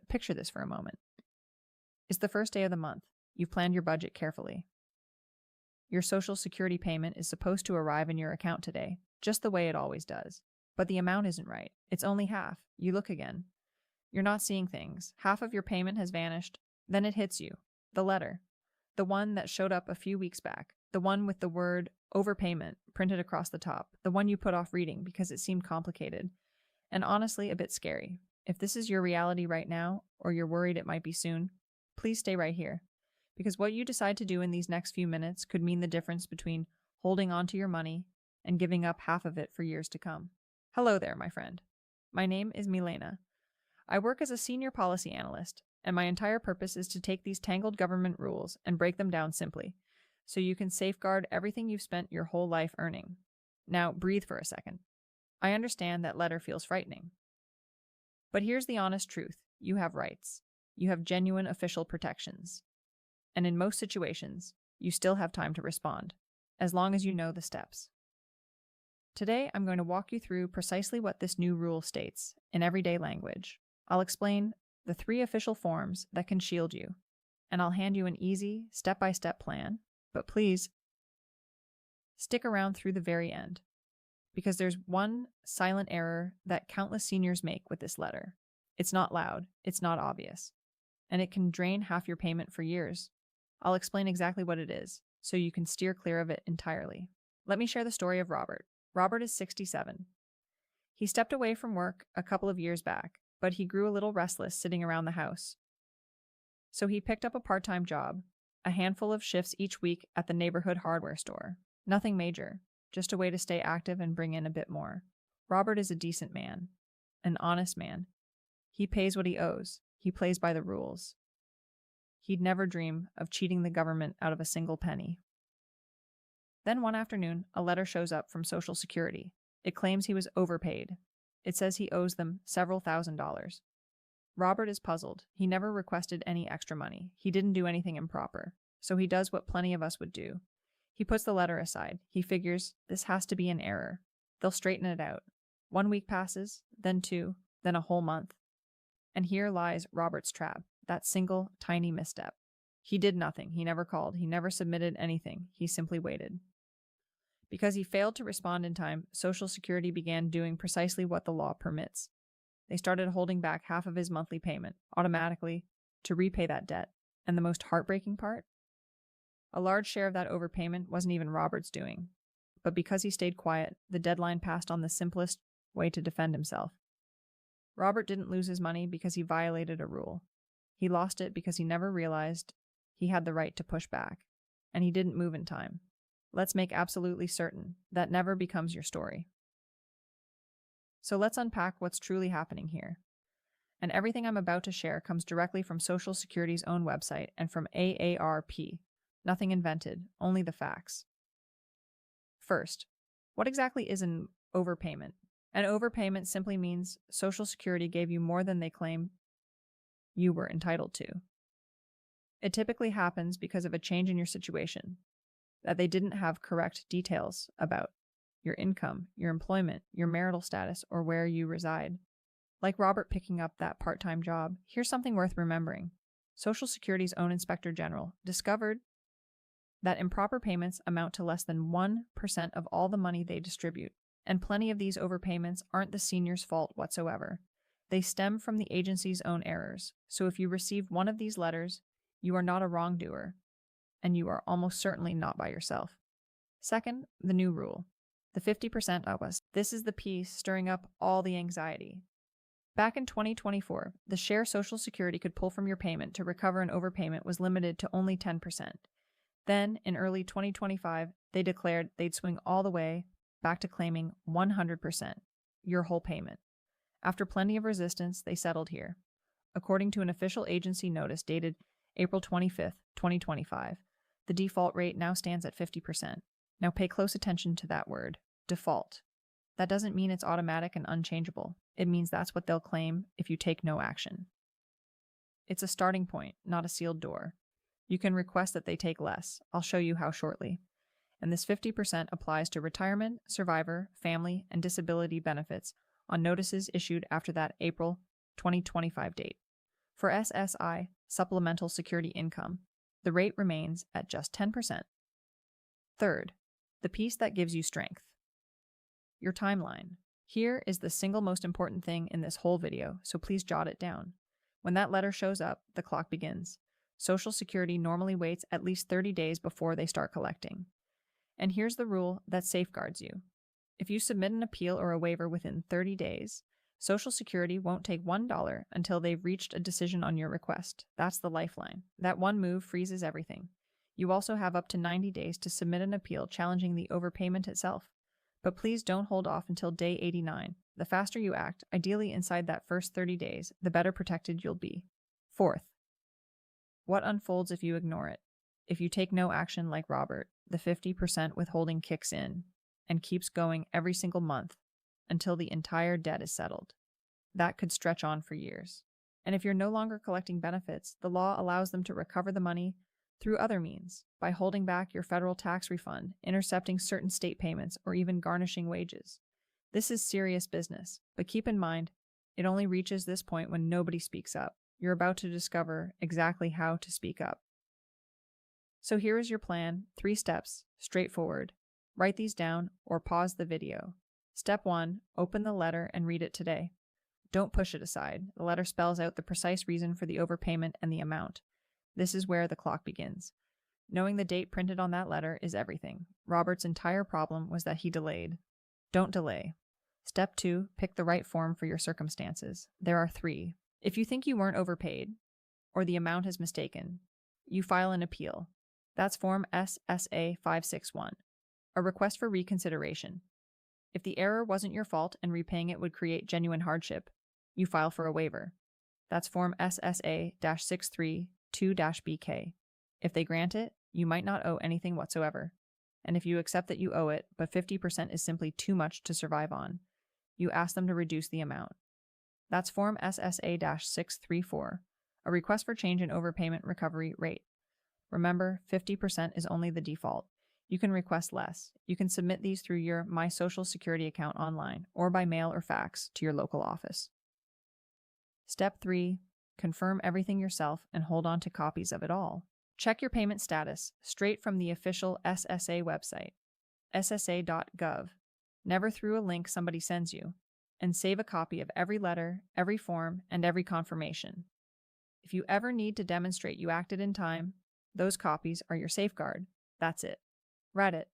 Picture this for a moment. It's the first day of the month. You've planned your budget carefully. Your Social Security payment is supposed to arrive in your account today, just the way it always does. But the amount isn't right. It's only half. You look again. You're not seeing things. Half of your payment has vanished. Then it hits you. The letter. The one that showed up a few weeks back. The one with the word overpayment printed across the top. The one you put off reading because it seemed complicated. And honestly, a bit scary. If this is your reality right now, or you're worried it might be soon, please stay right here. Because what you decide to do in these next few minutes could mean the difference between holding on to your money and giving up half of it for years to come. Hello there, my friend. My name is Milena. I work as a senior policy analyst, and my entire purpose is to take these tangled government rules and break them down simply, so you can safeguard everything you've spent your whole life earning. Now, breathe for a second. I understand that letter feels frightening. But here's the honest truth. You have rights. You have genuine official protections. And in most situations, you still have time to respond, as long as you know the steps. Today, I'm going to walk you through precisely what this new rule states in everyday language. I'll explain the 3 official forms that can shield you, and I'll hand you an easy, step-by-step plan, but please stick around through the very end, because there's one silent error that countless seniors make with this letter. It's not loud, it's not obvious, and it can drain half your payment for years. I'll explain exactly what it is, so you can steer clear of it entirely. Let me share the story of Robert. Robert is 67. He stepped away from work a couple of years back, but he grew a little restless sitting around the house. So he picked up a part-time job, a handful of shifts each week at the neighborhood hardware store. Nothing major, just a way to stay active and bring in a bit more. Robert is a decent man, an honest man. He pays what he owes. He plays by the rules. He'd never dream of cheating the government out of a single penny. Then one afternoon, a letter shows up from Social Security. It claims he was overpaid. It says he owes them several $1,000s. Robert is puzzled. He never requested any extra money. He didn't do anything improper. So he does what plenty of us would do. He puts the letter aside. He figures this has to be an error. They'll straighten it out. 1 week passes, then 2, then a whole month. And here lies Robert's trap, that single, tiny misstep. He did nothing. He never called. He never submitted anything. He simply waited. Because he failed to respond in time, Social Security began doing precisely what the law permits. They started holding back half of his monthly payment, automatically, to repay that debt. And the most heartbreaking part? A large share of that overpayment wasn't even Robert's doing. But because he stayed quiet, the deadline passed on the simplest way to defend himself. Robert didn't lose his money because he violated a rule. He lost it because he never realized he had the right to push back, and he didn't move in time. Let's make absolutely certain that never becomes your story. So let's unpack what's truly happening here. And everything I'm about to share comes directly from Social Security's own website and from AARP. Nothing invented, only the facts. First, what exactly is an overpayment? An overpayment simply means Social Security gave you more than they claim you were entitled to. It typically happens because of a change in your situation, that they didn't have correct details about your income, your employment, your marital status, or where you reside. Like Robert picking up that part-time job, here's something worth remembering. Social Security's own Inspector General discovered that improper payments amount to less than 1% of all the money they distribute, and plenty of these overpayments aren't the senior's fault whatsoever. They stem from the agency's own errors. So if you received one of these letters, you are not a wrongdoer, and you are almost certainly not by yourself. Second, the new rule. The 50% of us. This is the piece stirring up all the anxiety. Back in 2024, the share Social Security could pull from your payment to recover an overpayment was limited to only 10%. Then, in early 2025, they declared they'd swing all the way back to claiming 100%, your whole payment. After plenty of resistance, they settled here. According to an official agency notice dated April 25, 2025, the default rate now stands at 50%. Now pay close attention to that word, default. That doesn't mean it's automatic and unchangeable. It means that's what they'll claim if you take no action. It's a starting point, not a sealed door. You can request that they take less. I'll show you how shortly. And this 50% applies to retirement, survivor, family, and disability benefits on notices issued after that April 2025 date. For SSI, supplemental security income, the rate remains at just 10%. Third, the piece that gives you strength. Your timeline. Here is the single most important thing in this whole video, so please jot it down. When that letter shows up, the clock begins. Social Security normally waits at least 30 days before they start collecting. And here's the rule that safeguards you. If you submit an appeal or a waiver within 30 days, Social Security won't take $1 until they've reached a decision on your request. That's the lifeline. That one move freezes everything. You also have up to 90 days to submit an appeal challenging the overpayment itself. But please don't hold off until day 89. The faster you act, ideally inside that first 30 days, the better protected you'll be. Fourth, what unfolds if you ignore it? If you take no action like Robert, the 50% withholding kicks in and keeps going every single month until the entire debt is settled. That could stretch on for years. And if you're no longer collecting benefits, the law allows them to recover the money through other means, by holding back your federal tax refund, intercepting certain state payments, or even garnishing wages. This is serious business, but keep in mind, it only reaches this point when nobody speaks up. You're about to discover exactly how to speak up. So here is your plan, 3 steps, straightforward. Write these down or pause the video. Step 1, open the letter and read it today. Don't push it aside. The letter spells out the precise reason for the overpayment and the amount. This is where the clock begins. Knowing the date printed on that letter is everything. Robert's entire problem was that he delayed. Don't delay. Step 2, pick the right form for your circumstances. There are 3. If you think you weren't overpaid, or the amount is mistaken, you file an appeal. That's Form SSA-561, a request for reconsideration. If the error wasn't your fault and repaying it would create genuine hardship, you file for a waiver. That's Form SSA-632-BK. If they grant it, you might not owe anything whatsoever. And if you accept that you owe it, but 50% is simply too much to survive on, you ask them to reduce the amount. That's Form SSA-634, a request for change in overpayment recovery rate. Remember, 50% is only the default. You can request less. You can submit these through your My Social Security account online, or by mail or fax to your local office. Step 3, confirm everything yourself and hold on to copies of it all. Check your payment status straight from the official SSA website, ssa.gov, never through a link somebody sends you, and save a copy of every letter, every form, and every confirmation. If you ever need to demonstrate you acted in time, those copies are your safeguard. That's it. Read it.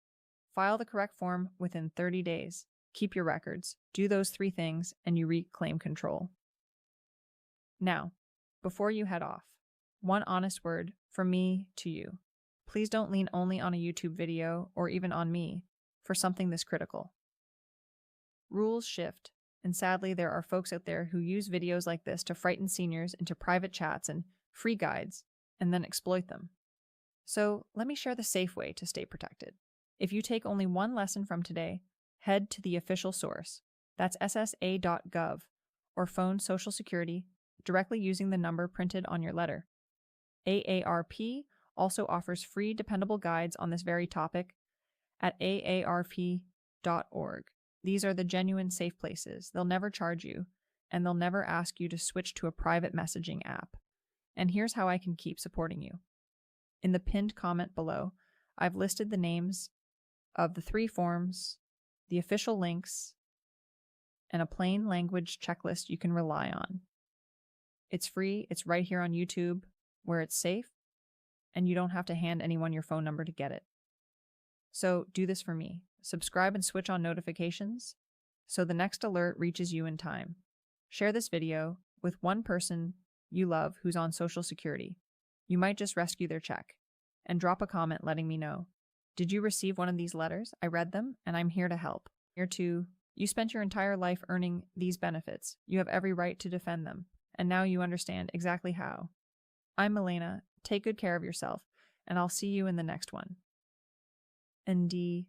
File the correct form within 30 days. Keep your records. Do those 3 things, and you reclaim control. Now, before you head off, one honest word from me to you. Please don't lean only on a YouTube video or even on me for something this critical. Rules shift, and sadly there are folks out there who use videos like this to frighten seniors into private chats and free guides and then exploit them. So let me share the safe way to stay protected. If you take only one lesson from today, head to the official source. That's ssa.gov, or phone Social Security directly using the number printed on your letter. AARP also offers free dependable guides on this very topic at aarp.org. These are the genuine safe places. They'll never charge you, and they'll never ask you to switch to a private messaging app. And here's how I can keep supporting you. In the pinned comment below, I've listed the names of the 3 forms, the official links, and a plain language checklist you can rely on. It's free, it's right here on YouTube, where it's safe, and you don't have to hand anyone your phone number to get it. So do this for me. Subscribe and switch on notifications so the next alert reaches you in time. Share this video with one person you love who's on Social Security. You might just rescue their check. And drop a comment letting me know. Did you receive one of these letters? I read them, and I'm here to help. Here too, you spent your entire life earning these benefits. You have every right to defend them. And now you understand exactly how. I'm Milena. Take good care of yourself, and I'll see you in the next one. ND